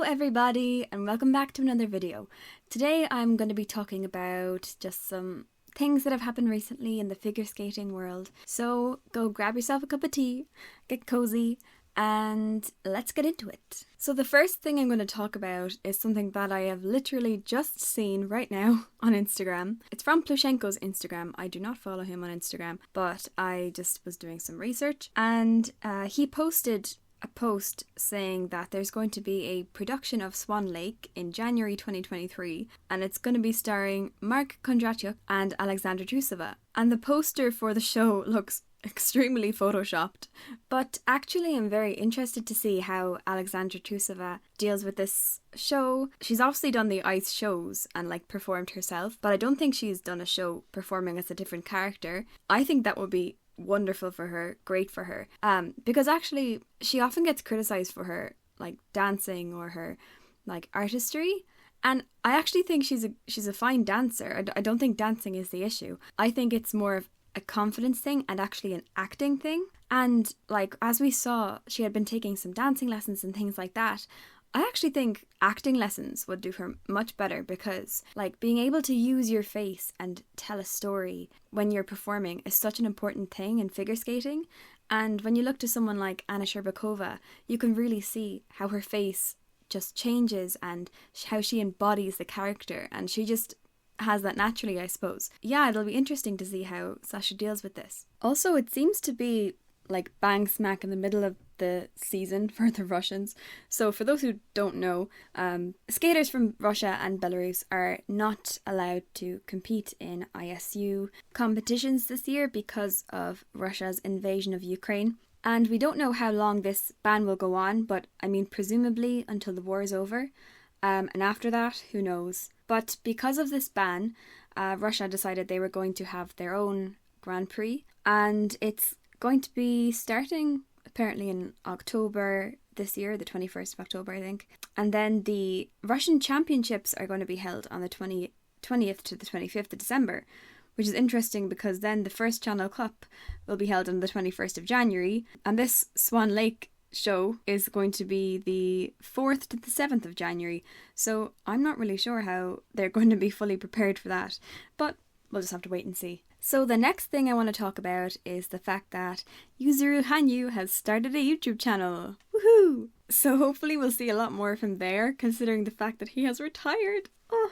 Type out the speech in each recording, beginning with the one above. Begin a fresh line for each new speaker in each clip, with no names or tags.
everybody, and welcome back to another video. Today I'm going to be talking about just some things that have happened recently in the figure skating world. So go grab yourself a cup of tea, get cozy, and let's get into it. So the first thing I'm going to talk about is something that I have literally just seen right now on Instagram. It's from Plushenko's Instagram. I do not follow him on Instagram, but I just was doing some research, and he posted a post saying that there's going to be a production of Swan Lake in January 2023, and it's going to be starring Mark Kondratyuk and Alexandra Trusova. And the poster for the show looks extremely photoshopped, but actually I'm very interested to see how Alexandra Trusova deals with this show. She's obviously done the ice shows and performed herself, but I don't think she's done a show performing as a different character. I think that would be wonderful for her, great for her, because actually she often gets criticized for her dancing or her artistry, and I actually think she's a fine dancer. I don't think dancing is the issue. I think it's more of a confidence thing and actually an acting thing. And as we saw, she had been taking some dancing lessons and things like that. I actually think acting lessons would do her much better, because being able to use your face and tell a story when you're performing is such an important thing in figure skating. And when you look to someone like Anna Sherbakova, you can really see how her face just changes and how she embodies the character, and she just has that naturally, I suppose. Yeah, it'll be interesting to see how Sasha deals with this. Also, it seems to be bang smack in the middle of the season for the Russians. So for those who don't know, skaters from Russia and Belarus are not allowed to compete in ISU competitions this year because of Russia's invasion of Ukraine. And we don't know how long this ban will go on, but presumably until the war is over. And after that, who knows? But because of this ban, Russia decided they were going to have their own Grand Prix, and it's going to be starting apparently in October this year, the 21st of October, I think. And then the Russian Championships are going to be held on the 20th to the 25th of December, which is interesting because then the first Channel Cup will be held on the 21st of January, and this Swan Lake show is going to be the 4th to the 7th of January. So I'm not really sure how they're going to be fully prepared for that, but we'll just have to wait and see. So the next thing I want to talk about is the fact that Yuzuru Hanyu has started a YouTube channel. Woohoo! So hopefully we'll see a lot more from there, considering the fact that he has retired. Oh,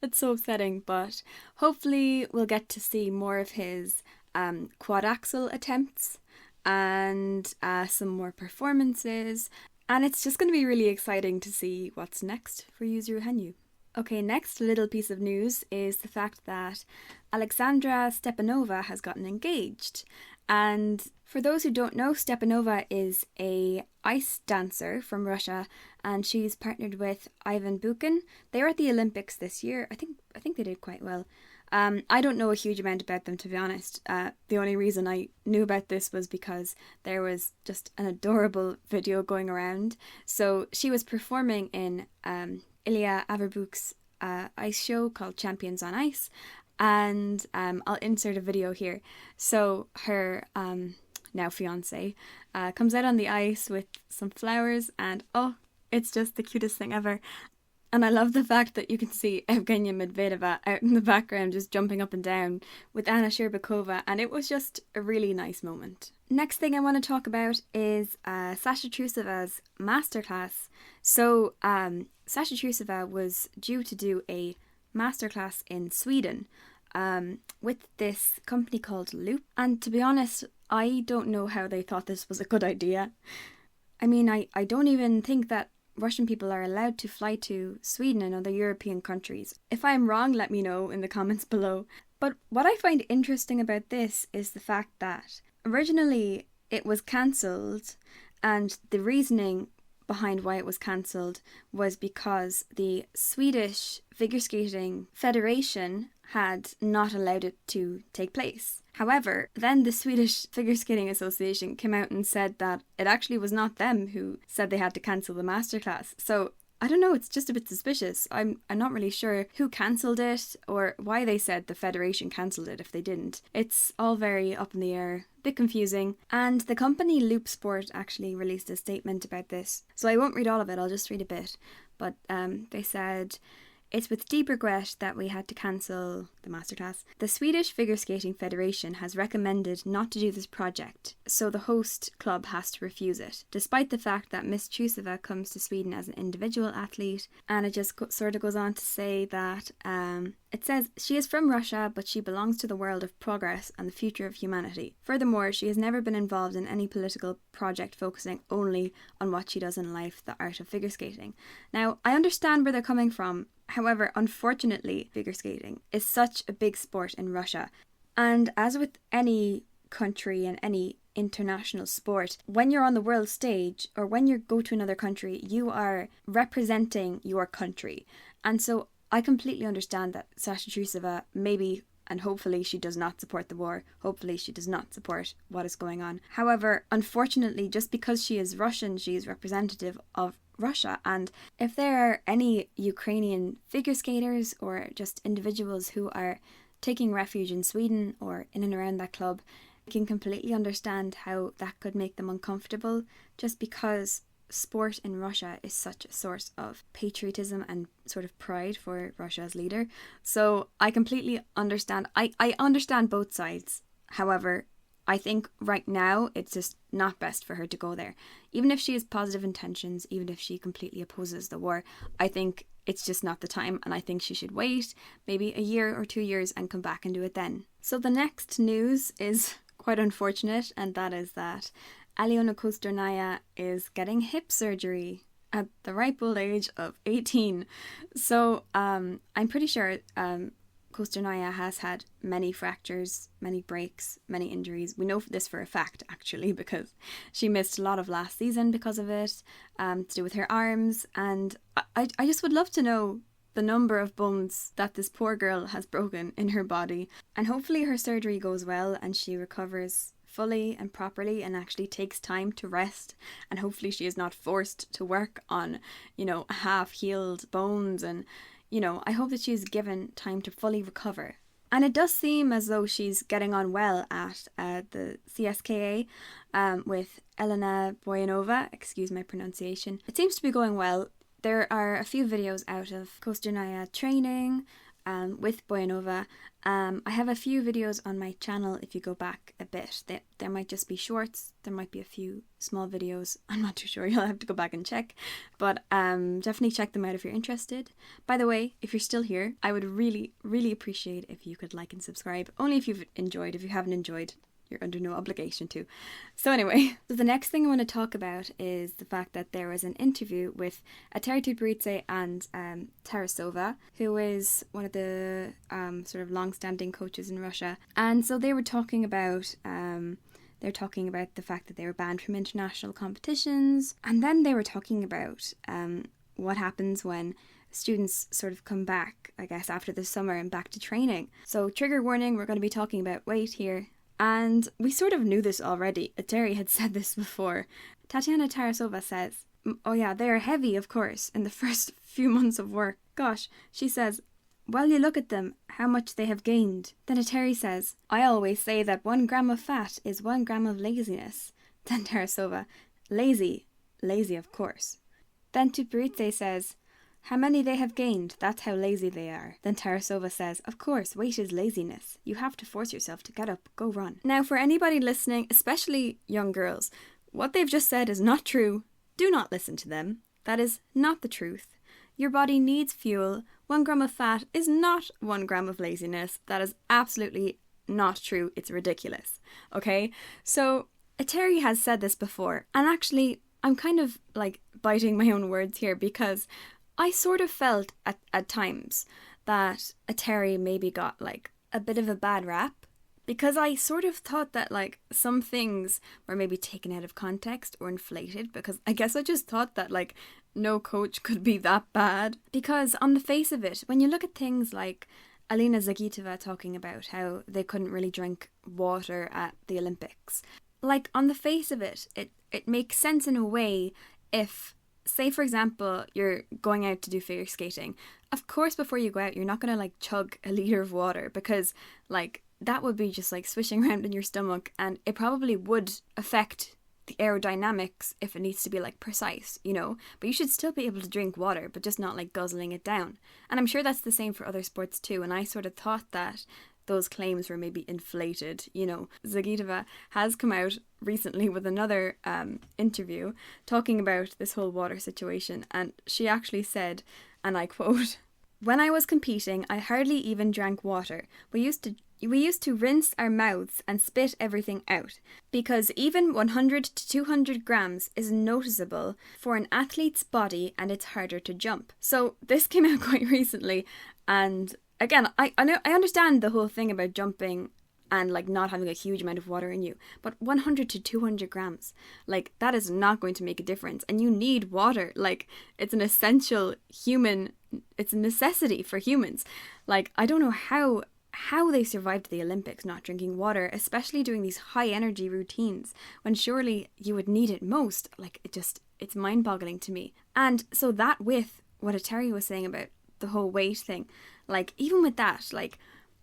that's so upsetting, but hopefully we'll get to see more of his quad axel attempts and some more performances, and it's just going to be really exciting to see what's next for Yuzuru Hanyu. Okay, next little piece of news is the fact that Alexandra Stepanova has gotten engaged. And for those who don't know, Stepanova is a ice dancer from Russia, and she's partnered with Ivan Bukin. They were at the Olympics this year. I think they did quite well. I don't know a huge amount about them, to be honest. The only reason I knew about this was because there was just an adorable video going around. So she was performing in Ilya Averbuk's ice show called Champions on Ice, and I'll insert a video here. So her now fiance comes out on the ice with some flowers, and oh, it's just the cutest thing ever. And I love the fact that you can see Evgenia Medvedeva out in the background just jumping up and down with Anna Sherbakova, and it was just a really nice moment. Next thing I want to talk about is Sasha Trusova's Masterclass. So Sasha Trusova was due to do a Masterclass in Sweden with this company called Loop, and to be honest, I don't know how they thought this was a good idea. I don't even think that Russian people are allowed to fly to Sweden and other European countries. If I'm wrong, let me know in the comments below. But what I find interesting about this is the fact that originally it was cancelled, and the reasoning behind why it was cancelled was because the Swedish Figure Skating Federation had not allowed it to take place. However, then the Swedish Figure Skating Association came out and said that it actually was not them who said they had to cancel the Masterclass. So I don't know, it's just a bit suspicious. I'm not really sure who cancelled it or why they said the federation cancelled it if they didn't. It's all very up in the air, a bit confusing. And the company Loop Sport actually released a statement about this. So I won't read all of it, I'll just read a bit. But they said, "It's with deep regret that we had to cancel the Masterclass. The Swedish Figure Skating Federation has recommended not to do this project, so the host club has to refuse it, despite the fact that Miss Trusova comes to Sweden as an individual athlete." And it just sort of goes on to say that it says, "She is from Russia, but she belongs to the world of progress and the future of humanity. Furthermore, she has never been involved in any political project focusing only on what she does in life, the art of figure skating." Now, I understand where they're coming from. However, unfortunately, figure skating is such a big sport in Russia. And as with any country and any international sport, when you're on the world stage or when you go to another country, you are representing your country. And so I completely understand that Sasha Trusova maybe and hopefully she does not support the war. Hopefully she does not support what is going on. However, unfortunately, just because she is Russian, she is representative of Russia. And if there are any Ukrainian figure skaters or just individuals who are taking refuge in Sweden or in and around that club, I can completely understand how that could make them uncomfortable, just because sport in Russia is such a source of patriotism and sort of pride for Russia as leader. So I completely understand. I understand both sides. However, I think right now it's just not best for her to go there. Even if she has positive intentions, even if she completely opposes the war, I think it's just not the time, and I think she should wait maybe a year or 2 years and come back and do it then. So the next news is quite unfortunate, and that is that Aliona Kostornaia is getting hip surgery at the ripe old age of 18. So I'm pretty sure Kostornaia has had many fractures, many breaks, many injuries. We know this for a fact, actually, because she missed a lot of last season because of it, to do with her arms. And I just would love to know the number of bones that this poor girl has broken in her body. And hopefully her surgery goes well and she recovers fully and properly and actually takes time to rest, and hopefully she is not forced to work on, half-healed bones, and I hope that she's given time to fully recover. And it does seem as though she's getting on well at the CSKA with Elena Boyanova, excuse my pronunciation. It seems to be going well. There are a few videos out of Kostornaia training with Boyanova. I have a few videos on my channel if you go back a bit. There might just be shorts, there might be a few small videos, I'm not too sure, you'll have to go back and check. But definitely check them out if you're interested. By the way, if you're still here, I would really, really appreciate if you could like and subscribe. Only if you've enjoyed. If you haven't enjoyed, you're under no obligation to. So anyway, so the next thing I want to talk about is the fact that there was an interview with Eteri Tuberidze and Trusova, who is one of the sort of long-standing coaches in Russia. And so they were talking about the fact that they were banned from international competitions, and then they were talking about what happens when students sort of come back, I guess, after the summer and back to training. So trigger warning, we're going to be talking about weight here. And we sort of knew this already. Eteri had said this before. Tatiana Tarasova says, "Oh yeah, they are heavy, of course, in the first few months of work. Gosh," she says, "well, you look at them, how much they have gained." Then Eteri says, "I always say that 1 gram of fat is 1 gram of laziness." Then Tarasova, lazy of course. Then Tuberidze says, "How many they have gained, that's how lazy they are." Then Tarasova says, "Of course, weight is laziness. You have to force yourself to get up, go run." Now, for anybody listening, especially young girls, what they've just said is not true. Do not listen to them. That is not the truth. Your body needs fuel. 1 gram of fat is not 1 gram of laziness. That is absolutely not true. It's ridiculous. Okay? So, Eteri has said this before, and actually, I'm kind of like biting my own words here, because I sort of felt at times that Eteri maybe got like a bit of a bad rap, because I sort of thought that like some things were maybe taken out of context or inflated, because I guess I just thought that like no coach could be that bad. Because on the face of it, when you look at things like Alina Zagitova talking about how they couldn't really drink water at the Olympics, like on the face of it, it makes sense in a way if say for example, you're going out to do figure skating. Of course, before you go out, you're not going to like chug a liter of water, because like that would be just like swishing around in your stomach, and it probably would affect the aerodynamics if it needs to be like precise, you know. But you should still be able to drink water, but just not like guzzling it down. And I'm sure that's the same for other sports too. And I sort of thought that those claims were maybe inflated, you know. Zagitova has come out recently with another interview talking about this whole water situation, and she actually said, and I quote, "When I was competing, I hardly even drank water. We used to rinse our mouths and spit everything out, because even 100 to 200 grams is noticeable for an athlete's body, and it's harder to jump." So this came out quite recently, and again, I understand the whole thing about jumping and like not having a huge amount of water in you, but 100 to 200 grams, like that is not going to make a difference, and you need water. Like it's an essential it's a necessity for humans. Like I don't know how they survived the Olympics not drinking water, especially doing these high energy routines when surely you would need it most. Like it's mind boggling to me. And so that, with what Atari was saying about the whole weight thing, like even with that, like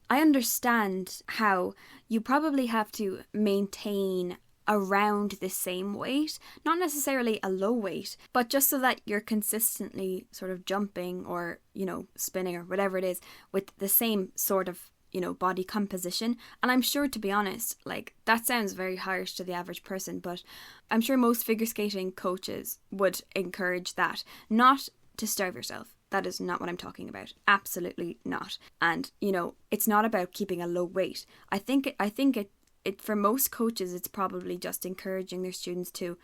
I understand how you probably have to maintain around the same weight, not necessarily a low weight, but just so that you're consistently sort of jumping or, you know, spinning or whatever it is with the same sort of, you know, body composition. And I'm sure, to be honest, like that sounds very harsh to the average person, but I'm sure most figure skating coaches would encourage that, not to starve yourself. That is not what I'm talking about. Absolutely not. And, you know, it's not about keeping a low weight. I think it for most coaches, it's probably just encouraging their students to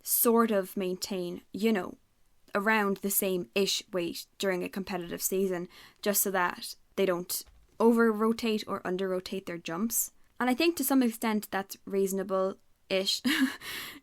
sort of maintain, you know, around the same-ish weight during a competitive season, just so that they don't over-rotate or under-rotate their jumps. And I think to some extent that's reasonable-ish.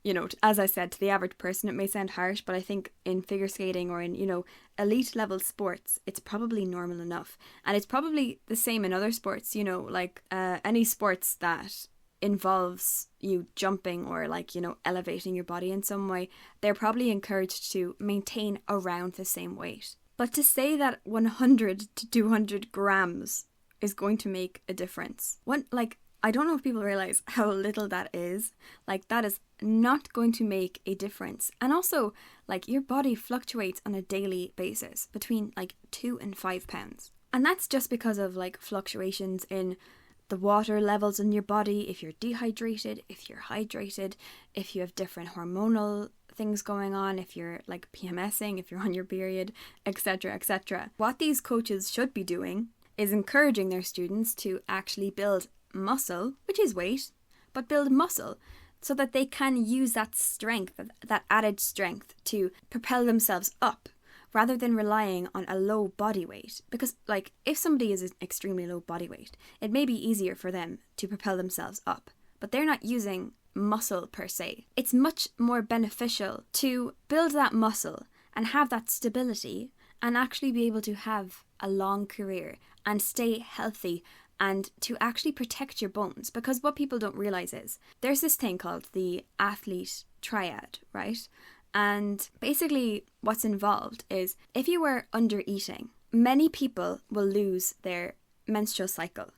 You know, as I said, to the average person it may sound harsh, but I think in figure skating or in, you know, elite level sports, it's probably normal enough. And it's probably the same in other sports, you know, like any sports that involves you jumping or like, you know, elevating your body in some way, they're probably encouraged to maintain around the same weight. But to say that 100 to 200 grams is going to make a difference, I don't know if people realize how little that is. Like that is not going to make a difference. And also, like, your body fluctuates on a daily basis between like 2 and 5 pounds. And that's just because of like fluctuations in the water levels in your body, if you're dehydrated, if you're hydrated, if you have different hormonal things going on, if you're like PMSing, if you're on your period, etc., etc. What these coaches should be doing is encouraging their students to actually build muscle, which is weight, but build muscle so that they can use that strength, that added strength, to propel themselves up, rather than relying on a low body weight. Because like if somebody is an extremely low body weight, it may be easier for them to propel themselves up, but they're not using muscle per se. It's much more beneficial to build that muscle and have that stability and actually be able to have a long career and stay healthy and to actually protect your bones. Because what people don't realize is there's this thing called the athlete triad, right? And basically what's involved is if you are under eating, many people will lose their menstrual cycle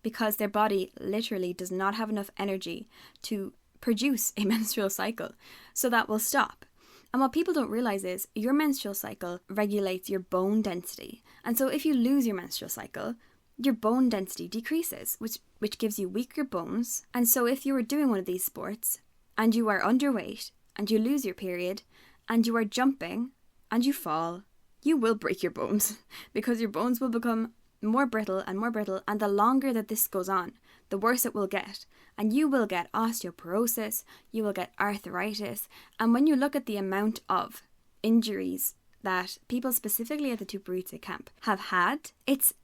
because their body literally does not have enough energy to produce a menstrual cycle. So that will stop. And what people don't realize is your menstrual cycle regulates your bone density. And so if you lose your menstrual cycle, your bone density decreases, which gives you weaker bones. And so if you are doing one of these sports and you are underweight and you lose your period and you are jumping and you fall, you will break your bones because your bones will become more brittle, and the longer that this goes on, the worse it will get. And you will get osteoporosis, you will get arthritis. And when you look at the amount of injuries that people specifically at the Tuperitsa camp have had, it's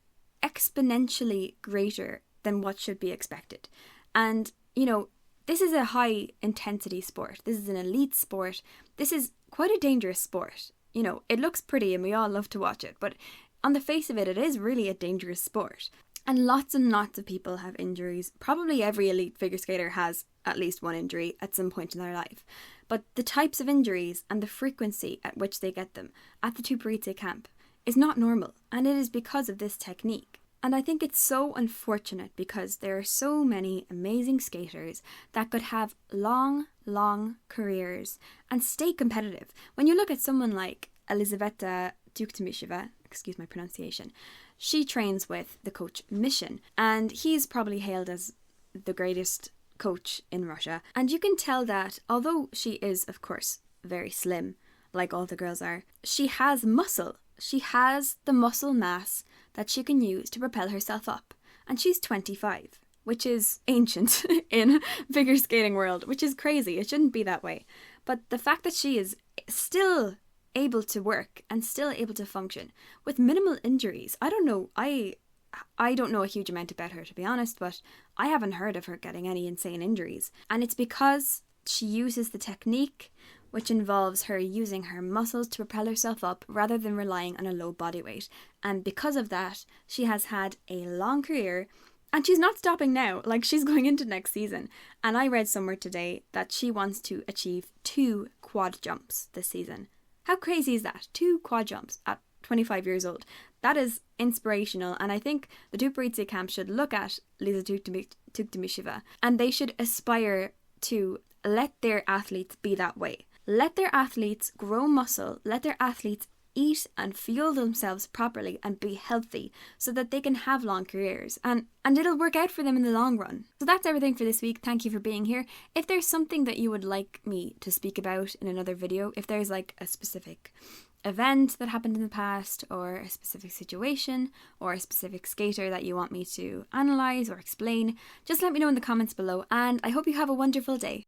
exponentially greater than what should be expected. And, you know, this is a high intensity sport. This is an elite sport. This is quite a dangerous sport. You know, it looks pretty and we all love to watch it, but on the face of it, it is really a dangerous sport. And lots of people have injuries. Probably every elite figure skater has at least one injury at some point in their life. But the types of injuries and the frequency at which they get them at the Tuperitze camp is not normal, and it is because of this technique. And I think it's so unfortunate because there are so many amazing skaters that could have long careers and stay competitive. When you look at someone like Elizaveta Tuktamisheva, excuse my pronunciation, she trains with the coach Mission, and he's probably hailed as the greatest coach in Russia. And you can tell that although she is, of course, very slim, like all the girls are, she has muscle. She has the muscle mass that she can use to propel herself up. And she's 25, which is ancient in figure skating world, which is crazy. It shouldn't be that way. But the fact that she is still able to work and still able to function with minimal injuries, I don't know. I don't know a huge amount about her, to be honest, but I haven't heard of her getting any insane injuries. And it's because she uses the technique, which involves her using her muscles to propel herself up rather than relying on a low body weight. And because of that, she has had a long career, and she's not stopping now. Like, she's going into next season. And I read somewhere today that she wants to achieve 2 quad jumps this season. How crazy is that? 2 quad jumps at 25 years old. That is inspirational, and I think the Tuperitze camp should look at Liza Tuktamisheva and they should aspire to let their athletes be that way. Let their athletes grow muscle, let their athletes eat and fuel themselves properly and be healthy so that they can have long careers, and it'll work out for them in the long run. So that's everything for this week. Thank you for being here. If there's something that you would like me to speak about in another video, if there's like a specific event that happened in the past or a specific situation or a specific skater that you want me to analyze or explain, just let me know in the comments below, and I hope you have a wonderful day.